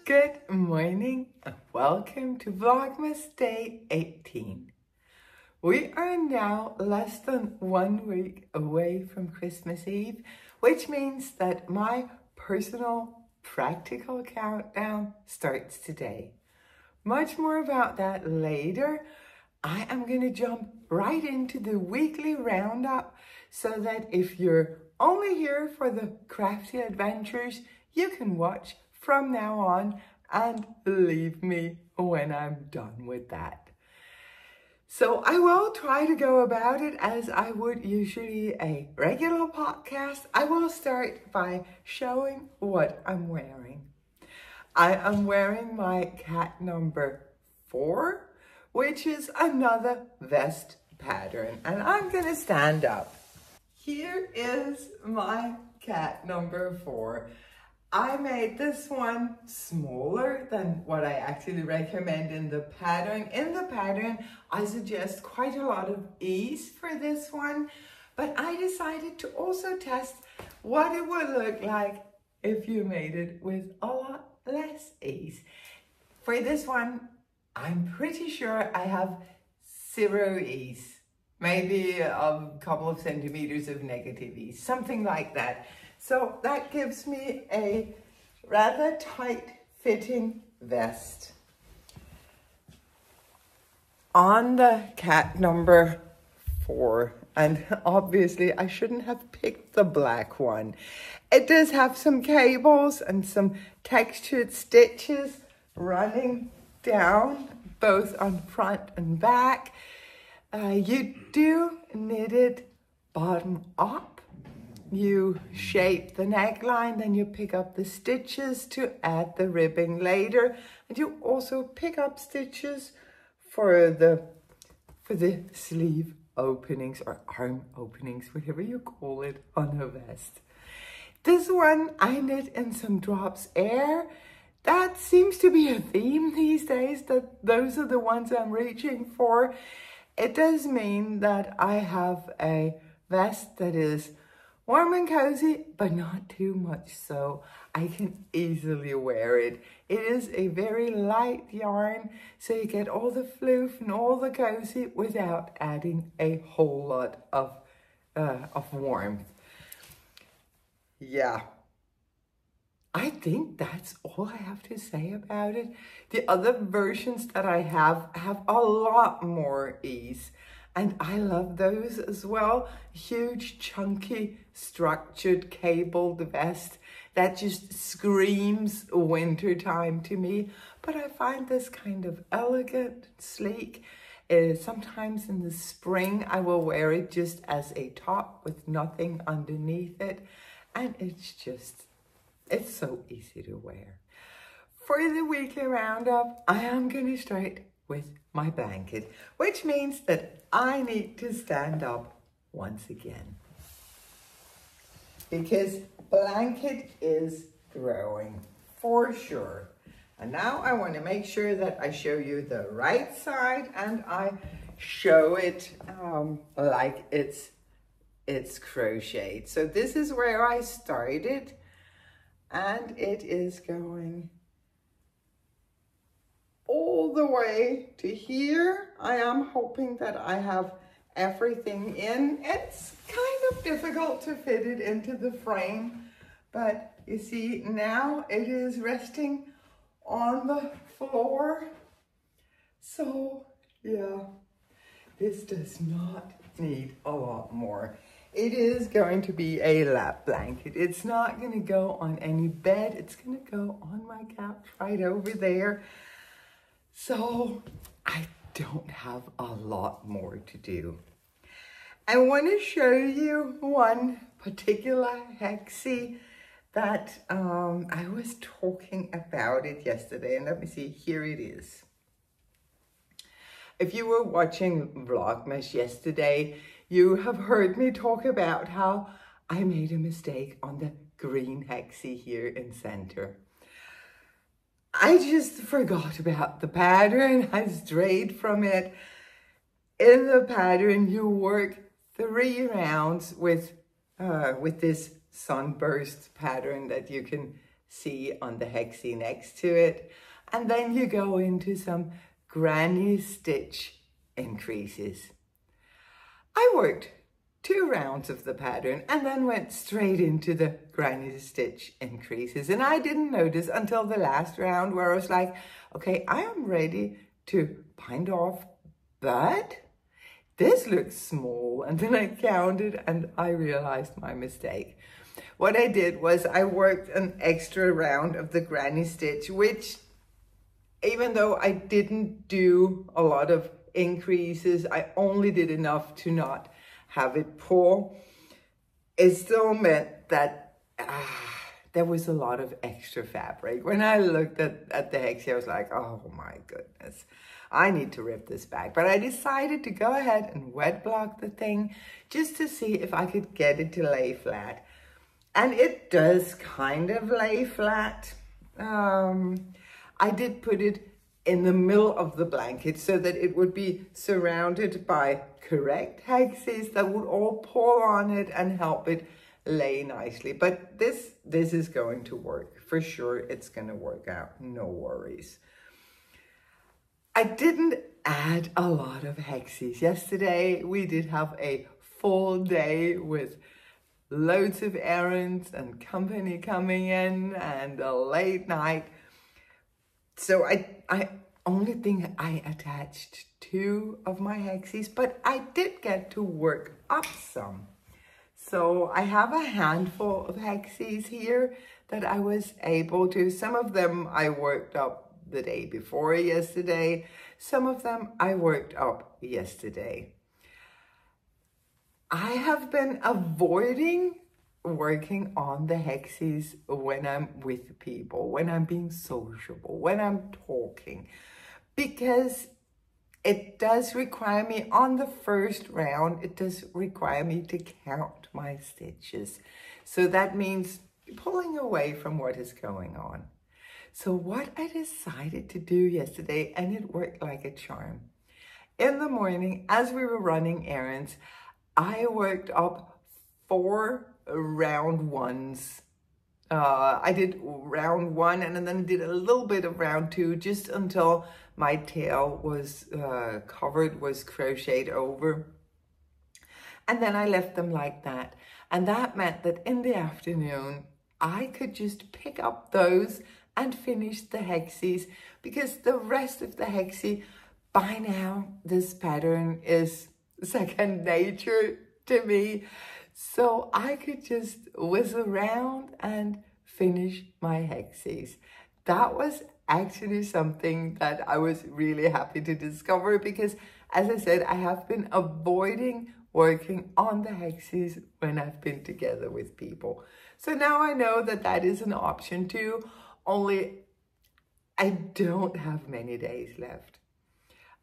Good morning and welcome to Vlogmas Day 18. We are now less than 1 week away from Christmas Eve, which means that my personal practical countdown starts today. Much more about that later. I am going to jump right into the weekly roundup so that if you're only here for the crafty adventures, you can watch from now on and leave me when I'm done with that. So I will try to go about it as I would usually a regular podcast. I will start by showing what I'm wearing. I am wearing my cat number 4, which is another vest pattern, and I'm gonna stand up. Here is my cat number 4. I made this one smaller than what I actually recommend in the pattern. In the pattern, I suggest quite a lot of ease for this one, but I decided to also test what it would look like if you made it with a lot less ease. For this one, I'm pretty sure I have 0 ease, maybe a couple of centimeters of negative ease, something like that. So that gives me a rather tight fitting vest. On the cat number 4, and obviously I shouldn't have picked the black one. It does have some cables and some textured stitches running down both on front and back. You do knit it bottom up. You shape the neckline, then you pick up the stitches to add the ribbing later, and you also pick up stitches for the sleeve openings or arm openings, whatever you call it, on a vest. This one I knit in some drops air. That seems to be a theme these days, that those are the ones I'm reaching for. It does mean that I have a vest that is warm and cozy, but not too much so. I can easily wear it. It is a very light yarn, so you get all the floof and all the cozy without adding a whole lot of warmth. Yeah, I think that's all I have to say about it. The other versions that I have a lot more ease. And I love those as well. Huge, chunky, structured, cabled vest that just screams wintertime to me. But I find this kind of elegant, sleek. Sometimes in the spring, I will wear it just as a top with nothing underneath it. And it's so easy to wear. For the weekly roundup, I am going to start with my blanket, which means that I need to stand up once again because blanket is growing for sure. And now I want to make sure that I show you the right side and I show it like it's crocheted. So this is where I started, and it is going all the way to here. I am hoping that I have everything in. It's kind of difficult to fit it into the frame, but you see now it is resting on the floor. So yeah, this does not need a lot more. It is going to be a lap blanket. It's not going to go on any bed. It's going to go on my couch right over there. So I don't have a lot more to do. I want to show you one particular hexie that I was talking about it yesterday. And let me see, here it is. If you were watching Vlogmas yesterday, you have heard me talk about how I made a mistake on the green hexie here in center. I just forgot about the pattern. I strayed from it. In the pattern, you work 3 rounds with this sunburst pattern that you can see on the hexie next to it. And then you go into some granny stitch increases. I worked 2 rounds of the pattern and then went straight into the granny stitch increases. And I didn't notice until the last round where I was like, okay, I am ready to bind off, but this looks small. And then I counted and I realized my mistake. What I did was I worked an extra round of the granny stitch, which even though I didn't do a lot of increases, I only did enough to not have it pull. It still meant that there was a lot of extra fabric. When I looked at the hexie, I was like, oh my goodness, I need to rip this back. But I decided to go ahead and wet block the thing just to see if I could get it to lay flat. And it does kind of lay flat. I did put it in the middle of the blanket so that it would be surrounded by correct hexies that would all pull on it and help it lay nicely. But this is going to work. For sure, it's going to work out. No worries. I didn't add a lot of hexies. Yesterday, we did have a full day with loads of errands and company coming in and a late night. So I only think I attached 2 of my hexies, but I did get to work up some. So I have a handful of hexies here that I was able to. Some of them I worked up the day before yesterday. Some of them I worked up yesterday. I have been avoiding working on the hexies when I'm with people, when I'm being sociable, when I'm talking, because it does require me on the first round, it does require me to count my stitches. So that means pulling away from what is going on. So what I decided to do yesterday, and it worked like a charm. In the morning, as we were running errands, I worked up 4 round ones. I did round 1 and then did a little bit of round 2 just until my tail was covered, was crocheted over. And then I left them like that. And that meant that in the afternoon, I could just pick up those and finish the hexies, because the rest of the hexie, by now, this pattern is second nature to me. So I could just whiz around and finish my hexies. That was actually something that I was really happy to discover, because as I said, I have been avoiding working on the hexies when I've been together with people. So now I know that that is an option too, only I don't have many days left.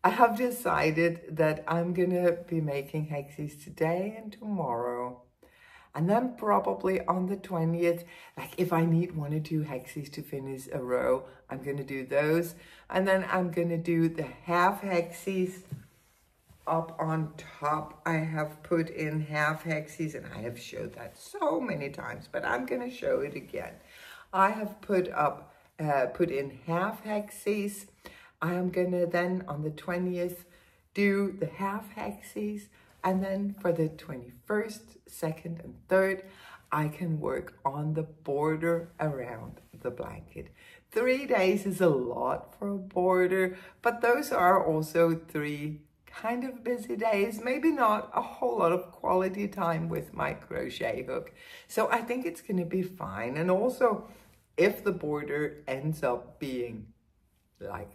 I have decided that I'm gonna be making hexies today and tomorrow. And then probably on the 20th, like if I need 1 or 2 hexies to finish a row, I'm gonna do those. And then I'm gonna do the half hexies up on top. I have put in half hexies, and I have showed that so many times, but I'm gonna show it again. I have put in half hexies. I am gonna then on the 20th do the half hexies, and then for the 21st, 2nd, and 3rd, I can work on the border around the blanket. 3 days is a lot for a border, but those are also 3 kind of busy days, maybe not a whole lot of quality time with my crochet hook. So I think it's gonna be fine. And also, if the border ends up being like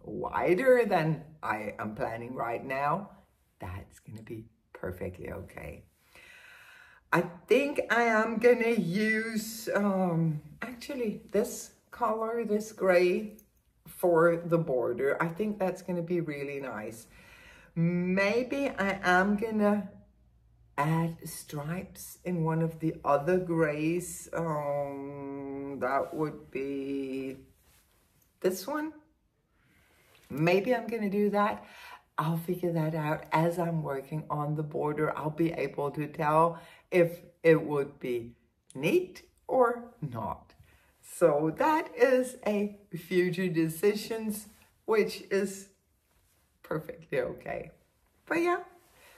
wider than I am planning right now, that's gonna be perfectly okay. I think I am gonna use actually this color, this gray, for the border. I think that's gonna be really nice. Maybe I am gonna add stripes in one of the other grays. That would be this one. Maybe I'm gonna do that. I'll figure that out as I'm working on the border. I'll be able to tell if it would be neat or not. So that is a future decisions, which is perfectly okay. But yeah,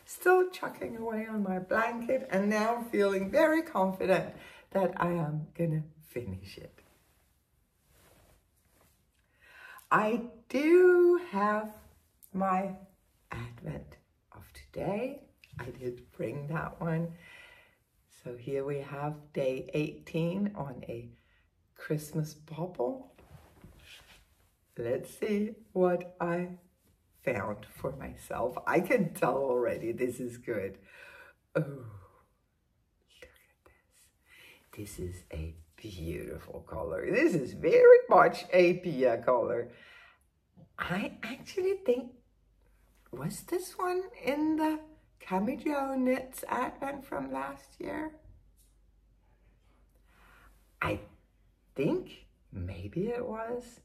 still chucking away on my blanket and now feeling very confident that I am gonna finish it. I do have my Advent of today. I did bring that one. So here we have day 18 on a Christmas bauble. Let's see what I found for myself. I can tell already this is good. Oh, look at this. This is a beautiful color. This is very much a Pia color. I actually think, was this one in the Camijo Knits Advent from last year? I think maybe it was.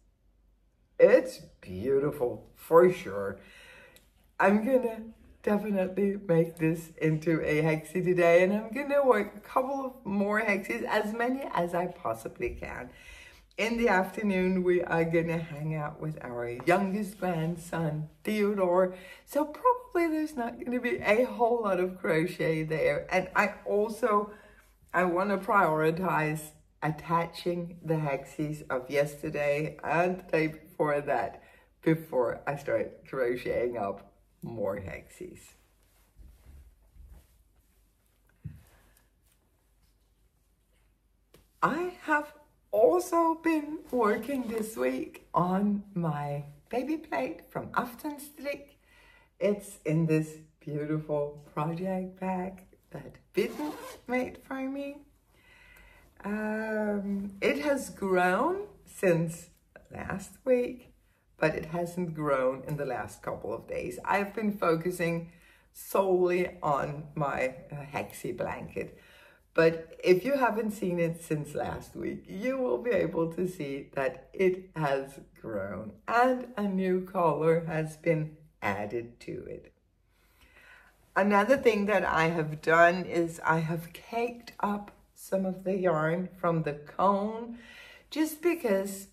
It's beautiful for sure. I'm gonna definitely make this into a hexie today, and I'm gonna work a couple of more hexies, as many as I possibly can. In the afternoon, we are gonna hang out with our youngest grandson, Theodore. So probably there's not gonna be a whole lot of crochet there. And I wanna prioritize attaching the hexies of yesterday and the day before that before I start crocheting up more hexies. I have also been working this week on my baby plate from Aftenstrik. It's in this beautiful project bag that Bitten made for me. It has grown since last week, but it hasn't grown in the last couple of days. I've been focusing solely on my hexie blanket. But if you haven't seen it since last week, you will be able to see that it has grown and a new color has been added to it. Another thing that I have done is I have caked up some of the yarn from the cone, just because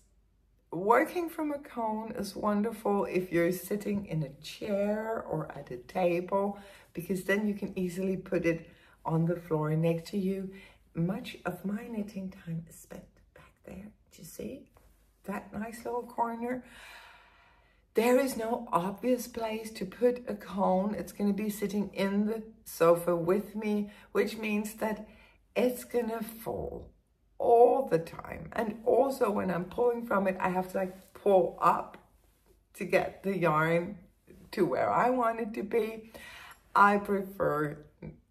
working from a cone is wonderful if you're sitting in a chair or at a table, because then you can easily put it on the floor next to you. Much of my knitting time is spent back there. Do you see that nice little corner? There is no obvious place to put a cone. It's going to be sitting in the sofa with me, which means that it's going to fall all the time. And also when I'm pulling from it, I have to like pull up to get the yarn to where I want it to be. I prefer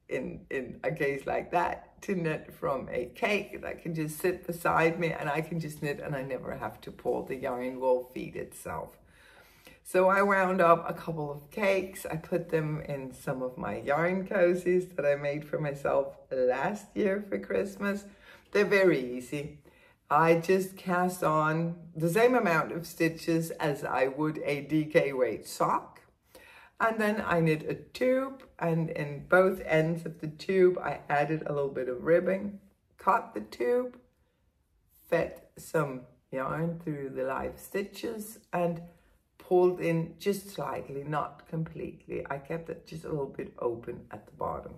in a case like that to knit from a cake that can just sit beside me and I can just knit and I never have to pull. The yarn will feed itself. So I wound up a couple of cakes. I put them in some of my yarn cozies that I made for myself last year for Christmas. They're very easy. I just cast on the same amount of stitches as I would a DK weight sock. And then I knit a tube, and in both ends of the tube, I added a little bit of ribbing, cut the tube, fed some yarn through the live stitches, and pulled in just slightly, not completely. I kept it just a little bit open at the bottom.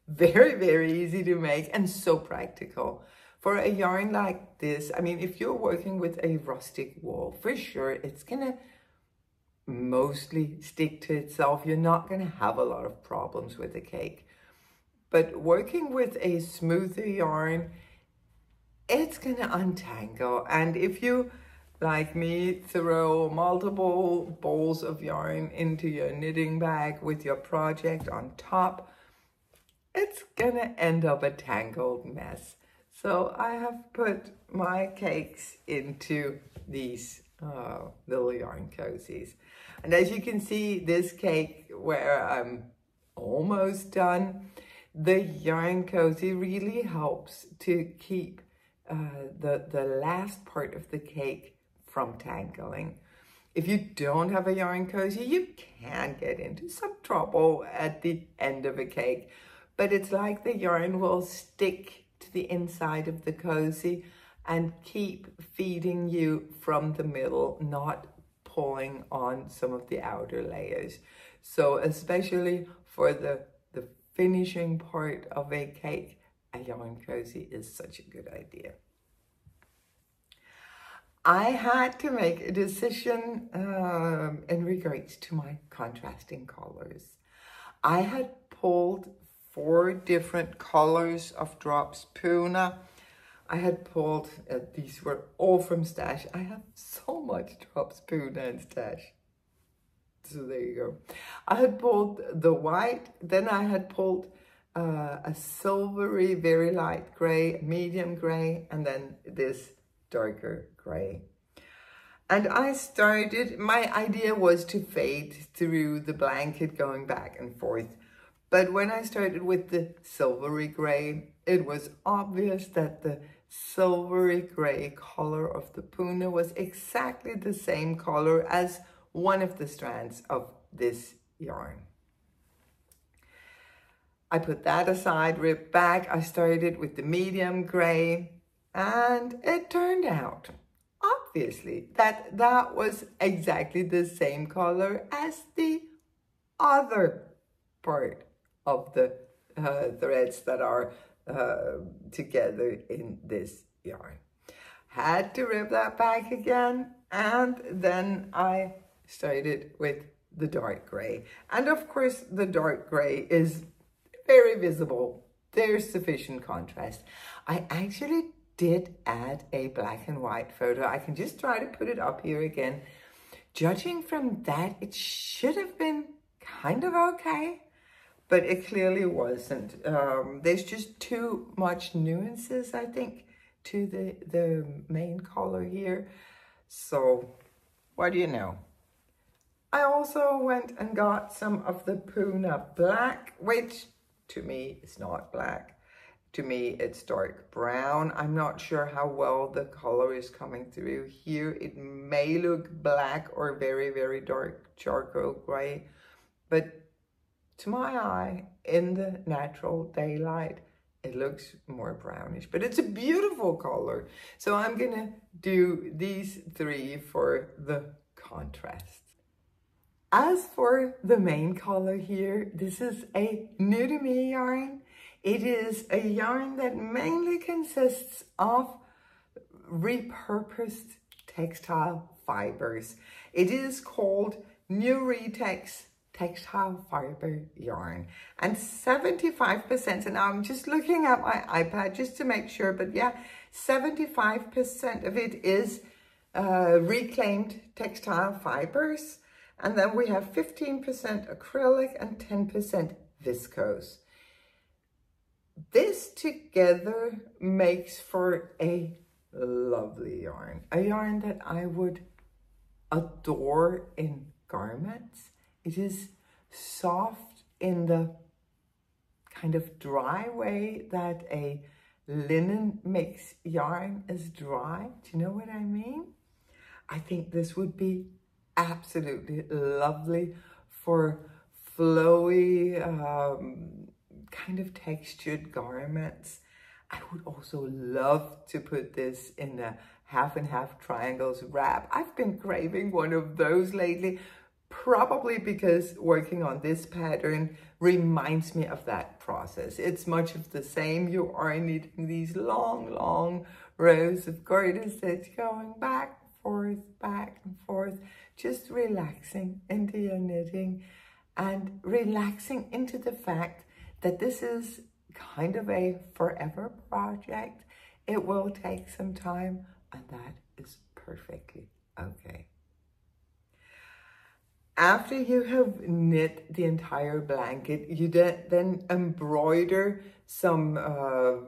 Very, very easy to make and so practical. For a yarn like this, I mean, if you're working with a rustic wool, for sure, it's gonna mostly stick to itself. You're not gonna have a lot of problems with a cake. But working with a smoother yarn, it's gonna untangle. And if you, like me, throw multiple balls of yarn into your knitting bag with your project on top, it's gonna end up a tangled mess. So I have put my cakes into these little yarn cozies. And as you can see, this cake where I'm almost done, the yarn cozy really helps to keep the last part of the cake from tangling. If you don't have a yarn cozy, you can get into some trouble at the end of a cake, but it's like the yarn will stick to the inside of the cozy and keep feeding you from the middle, not pulling on some of the outer layers. So especially for the finishing part of a cake, a yarn cozy is such a good idea. I had to make a decision in regards to my contrasting colors. I had pulled 4 different colors of drops Puna. I had pulled, these were all from Stash. I have so much drops Puna and Stash. So there you go. I had pulled the white, then I had pulled a silvery, very light gray, medium gray, and then this darker gray. And I started, my idea was to fade through the blanket going back and forth. But when I started with the silvery gray, it was obvious that the silvery gray color of the Puna was exactly the same color as one of the strands of this yarn. I put that aside, ripped back. I started with the medium gray, and it turned out, obviously, that that was exactly the same color as the other part of the threads that are together in this yarn. Had to rip that back again, and then I started with the dark gray. And of course, the dark gray is very visible. There's sufficient contrast. I actually did add a black and white photo. I can just try to put it up here again. Judging from that, it should have been kind of okay, but it clearly wasn't. There's just too much nuances, I think, to the main color here. So what do you know? I also went and got some of the Puna black, which to me is not black. To me, it's dark brown. I'm not sure how well the color is coming through here. It may look black or very, very dark charcoal gray, but to my eye, in the natural daylight, it looks more brownish, but it's a beautiful color. So I'm gonna do these 3 for the contrast. As for the main color here, this is a new to me yarn. It is a yarn that mainly consists of repurposed textile fibers. It is called New Retex Textile Fiber Yarn, and 75%, and I'm just looking at my iPad just to make sure, but yeah, 75% of it is reclaimed textile fibers. And then we have 15% acrylic and 10% viscose. This together makes for a lovely yarn. A yarn that I would adore in garments. It is soft in the kind of dry way that a linen mix yarn is dry. Do you know what I mean? I think this would be absolutely lovely for flowy, kind of textured garments. I would also love to put this in a half and half triangles wrap. I've been craving one of those lately, probably because working on this pattern reminds me of that process. It's much of the same. You are knitting these long, long rows of garter stitch going back and forth, just relaxing into your knitting and relaxing into the fact that this is kind of a forever project. It will take some time, and that is perfectly okay. After you have knit the entire blanket, you then embroider some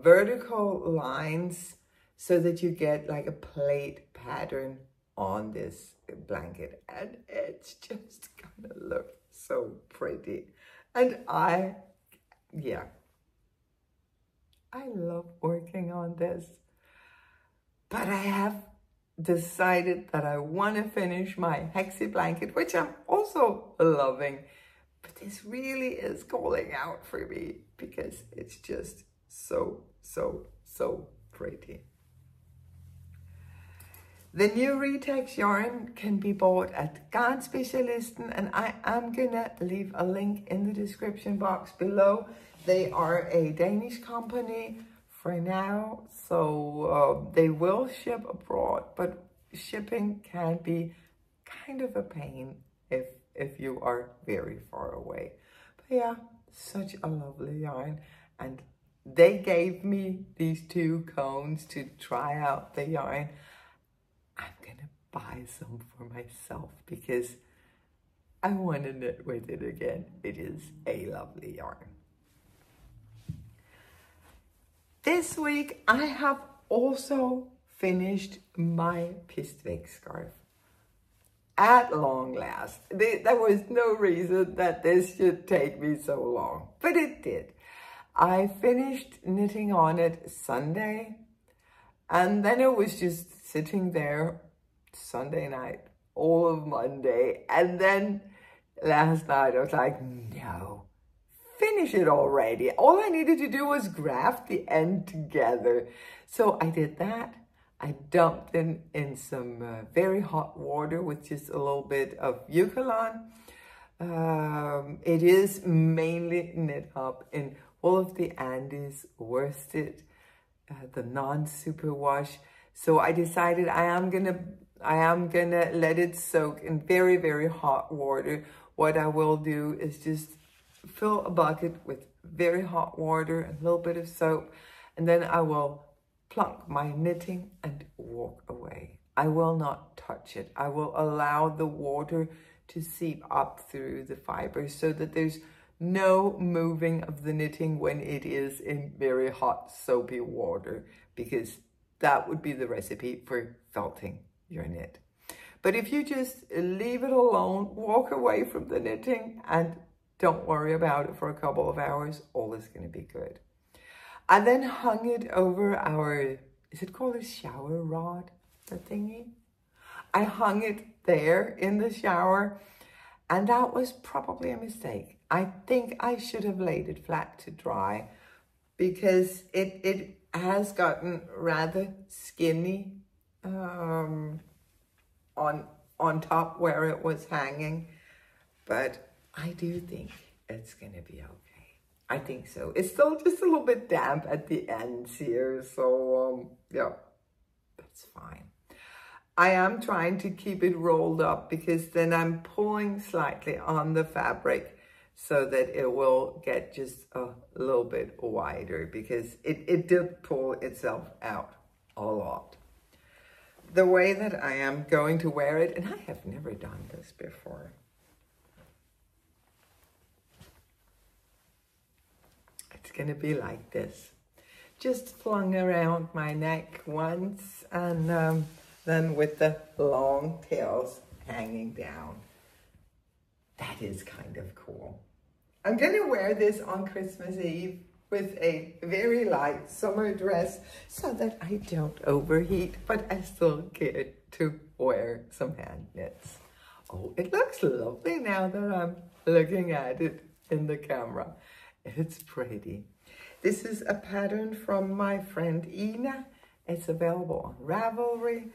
vertical lines so that you get like a plate pattern on this blanket, and it's just gonna look so pretty. And I love working on this, but I have decided that I want to finish my hexie blanket, which I'm also loving, but this really is calling out for me because it's just so pretty. The new Retex yarn can be bought at Garnspecialisten, and I am gonna leave a link in the description box below. They are a Danish company for now, so they will ship abroad, but shipping can be kind of a pain if you are very far away. But yeah, such a lovely yarn, and they gave me these 2 cones to try out the yarn. I'm gonna buy some for myself because I want to knit with it again. It is a lovely yarn. This week I have also finished my Pistvæk scarf. At long last. There was no reason that this should take me so long, but it did. I finished knitting on it Sunday, and then it was just sitting there Sunday night, all of Monday, and then last night I was like, no, finish it already. All I needed to do was graft the end together. So I did that. I dumped in some very hot water with just a little bit of Eucalan. It is mainly knit up in all of the Andes worsted, the non-superwash. So I decided I am gonna let it soak in very, very hot water. What I will do is just fill a bucket with very hot water, a little bit of soap, and then I will plunk my knitting and walk away. I will not touch it. I will allow the water to seep up through the fibers so that there's no moving of the knitting when it is in very hot soapy water, because that would be the recipe for felting your knit. But if you just leave it alone, walk away from the knitting and don't worry about it for a couple of hours, all is going to be good. I then hung it over our, is it called a shower rod, the thingy? I hung it there in the shower, and that was probably a mistake. I think I should have laid it flat to dry because it has gotten rather skinny on top where it was hanging, but I do think it's gonna be okay. I think so. It's still just a little bit damp at the ends here, so yeah, that's fine. I am trying to keep it rolled up because then I'm pulling slightly on the fabric so that it will get just a little bit wider, because it did pull itself out a lot. The way that I am going to wear it, and I have never done this before. It's gonna be like this. Just flung around my neck once, and then with the long tails hanging down. That is kind of cool. I'm gonna wear this on Christmas Eve with a very light summer dress so that I don't overheat, but I still get to wear some hand knits. Oh, it looks lovely now that I'm looking at it in the camera. It's pretty. This is a pattern from my friend Ina. It's available on Ravelry,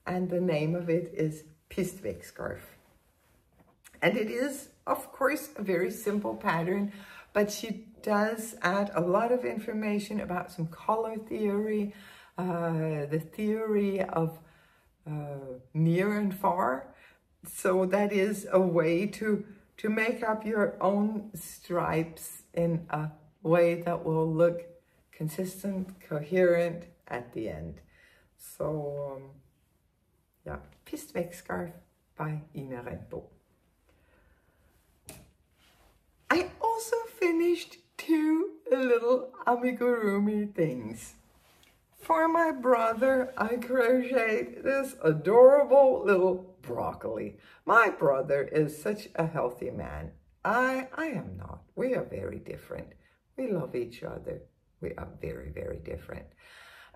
and the name of it is Pistvæk scarf. And it is, of course, a very simple pattern, but she does add a lot of information about some color theory, the theory of near and far. So that is a way to make up your own stripes in a way that will look consistent, coherent at the end. So, yeah, Pistvæk scarf by Ina Rentbo. I also finished 2 little amigurumi things. For my brother, I crocheted this adorable little broccoli. My brother is such a healthy man. I am not. We are very different. We love each other. We are very, very different.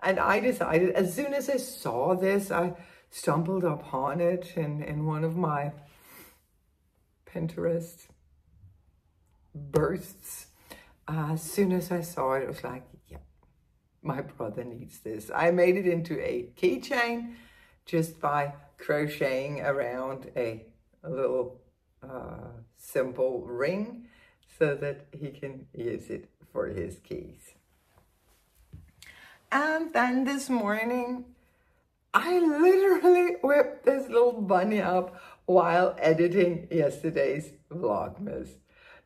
And I decided, as soon as I saw this, I stumbled upon it in one of my Pinterest bursts. As soon as I saw it, it was like, yep, my brother needs this. I made it into a keychain just by crocheting around a little simple ring so that he can use it for his keys. And then this morning, I literally whipped this little bunny up while editing yesterday's Vlogmas.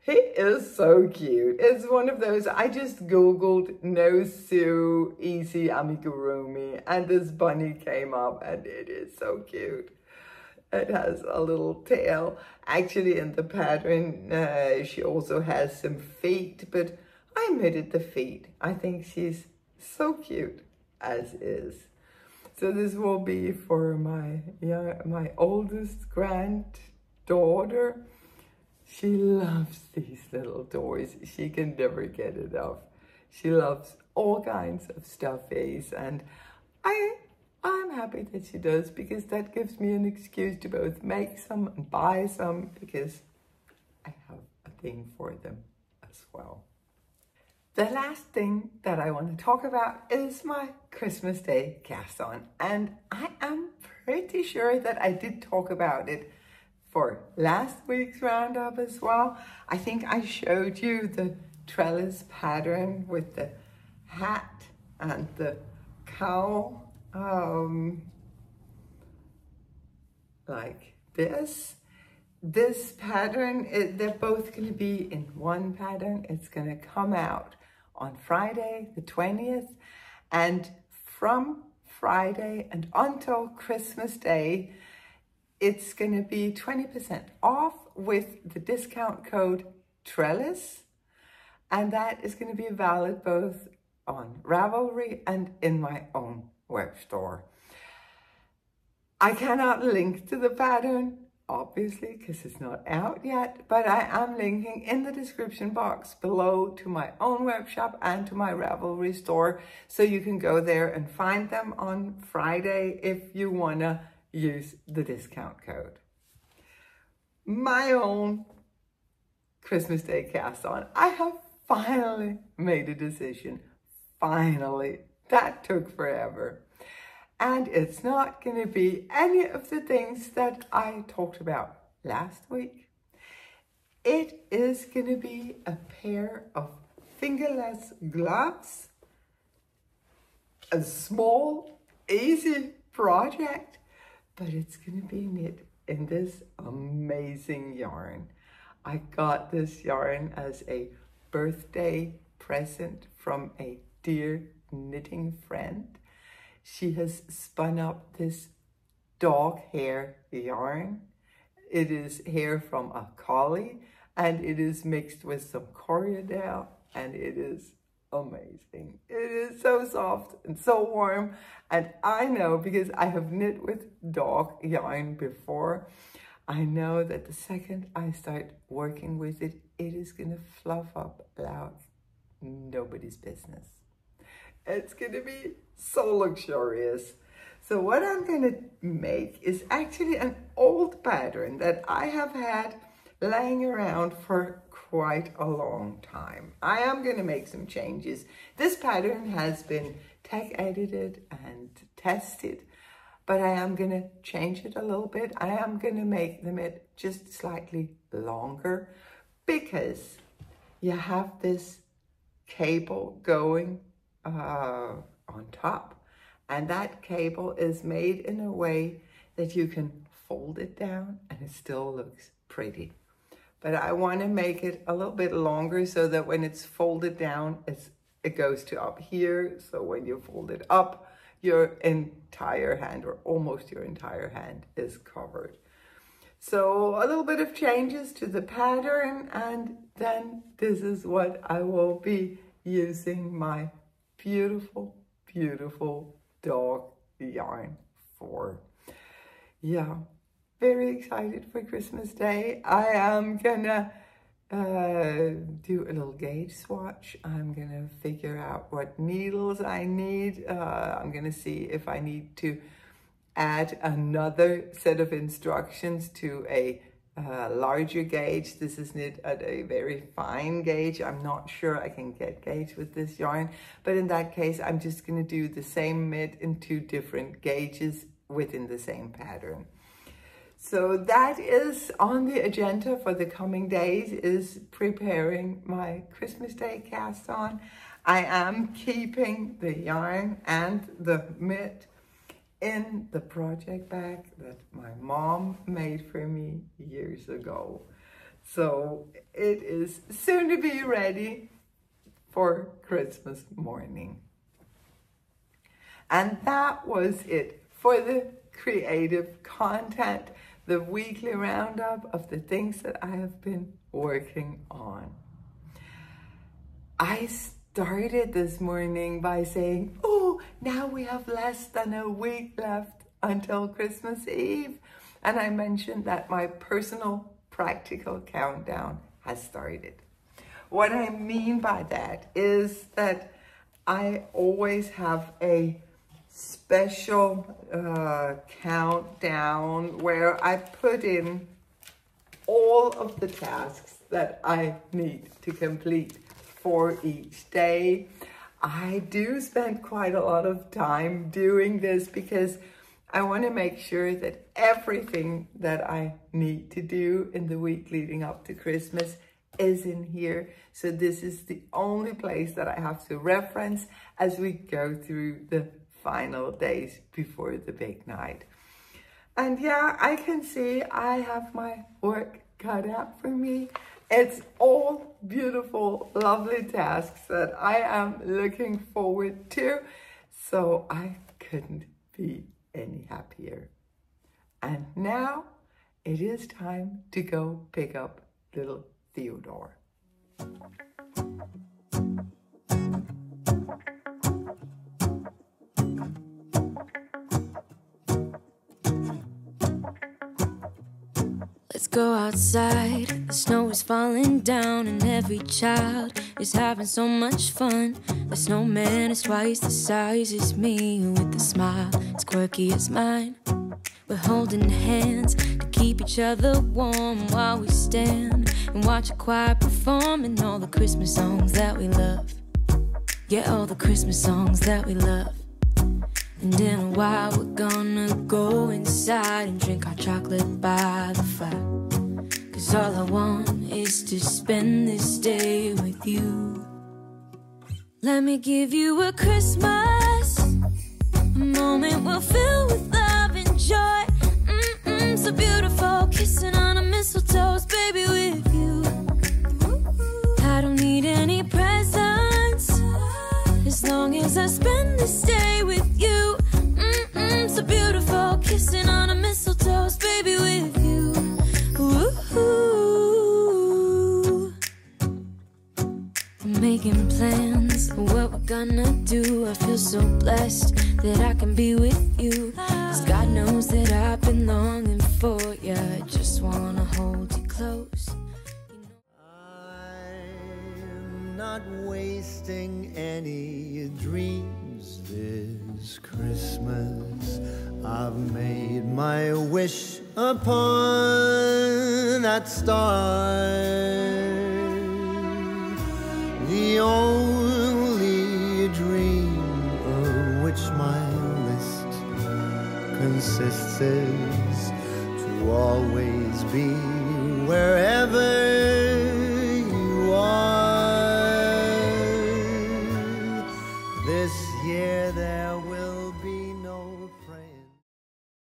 He is so cute. It's one of those, I just Googled no sew easy amigurumi and this bunny came up and it is so cute. It has a little tail. Actually in the pattern, she also has some feet, but I omitted the feet. I think she's so cute as is. So this will be for my oldest granddaughter. She loves these little toys. She can never get enough. She loves all kinds of stuffies, and I'm happy that she does, because that gives me an excuse to both make some and buy some, because I have a thing for them as well. The last thing that I want to talk about is my Christmas Day cast on, and I am pretty sure that I did talk about it for last week's roundup as well. I think I showed you the trellis pattern with the hat and the cowl, like this. This pattern, they're both going to be in one pattern. It's going to come out on Friday the 20th, and from Friday and until Christmas Day, it's going to be 20% off with the discount code Trellis, and that is going to be valid both on Ravelry and in my own web store. I cannot link to the pattern, obviously, because it's not out yet, but I am linking in the description box below to my own web shop and to my Ravelry store, so you can go there and find them on Friday if you want to use the discount code. My own Christmas Day cast on. I have finally made a decision. Finally. That took forever. And it's not going to be any of the things that I talked about last week. It is going to be a pair of fingerless gloves. A small, easy project, but it's going to be knit in this amazing yarn. I got this yarn as a birthday present from a dear knitting friend. She has spun up this dog hair yarn. It is hair from a collie, and it is mixed with some coriander, and it is amazing. It is so soft and so warm, and I know, because I have knit with dog yarn before, I know that the second I start working with it, it is going to fluff up like nobody's business. It's going to be so luxurious. So what I'm going to make is actually an old pattern that I have had laying around for quite a long time. I am going to make some changes. This pattern has been tech edited and tested, but I am going to change it a little bit. I am going to make them just slightly longer, because you have this cable going on top, and that cable is made in a way that you can fold it down and it still looks pretty. But I want to make it a little bit longer so that when it's folded down, it goes to up here. So when you fold it up, your entire hand, or almost your entire hand, is covered. So a little bit of changes to the pattern, and then this is what I will be using my beautiful, beautiful dog yarn for. Yeah, very excited for Christmas Day. I am gonna do a little gauge swatch. I'm gonna figure out what needles I need. I'm gonna see if I need to add another set of instructions to a larger gauge. This is knit at a very fine gauge. I'm not sure I can get gauge with this yarn, but in that case, I'm just going to do the same knit in 2 different gauges within the same pattern. So that is on the agenda for the coming days, is preparing my Christmas Day cast on. I am keeping the yarn and the mitt in the project bag that my mom made for me years ago. So it is soon to be ready for Christmas morning. And that was it for the creative content, the weekly roundup of the things that I have been working on. I started this morning by saying, oh, now we have less than a week left until Christmas Eve. And I mentioned that my personal practical countdown has started. What I mean by that is that I always have a special countdown where I put in all of the tasks that I need to complete for each day. I do spend quite a lot of time doing this because I want to make sure that everything that I need to do in the week leading up to Christmas is in here. So this is the only place that I have to reference as we go through the final days before the big night. And yeah, I can see I have my work cut out for me. It's all beautiful, lovely tasks that I am looking forward to. So I couldn't be any happier. And now it is time to go pick up little Theodore. Let's go outside, the snow is falling down and every child is having so much fun. The snowman is twice the size as me, with a smile as quirky as mine. We're holding hands to keep each other warm while we stand and watch a choir performing all the Christmas songs that we love. Yeah, all the Christmas songs that we love. And in a while we're gonna go inside and drink our chocolate by the fire. 'Cause all I want is to spend this day with you. Let me give you a Christmas, a moment we'll fill with love and joy. So beautiful, kissing on a mistletoe, baby, with you. I don't need any presents, as long as I spend this day with you. So beautiful, kissing on a mistletoe, baby, with you. Ooh. I'm making plans for what we're gonna do. I feel so blessed that I can be with you, 'cause God knows that I've been longing for you. I just wanna hold you close. I'm not wasting any dreams this Christmas. I've made my wish upon that star. The only dream of which my list consists is to always be wherever you are. This year there will be no praying.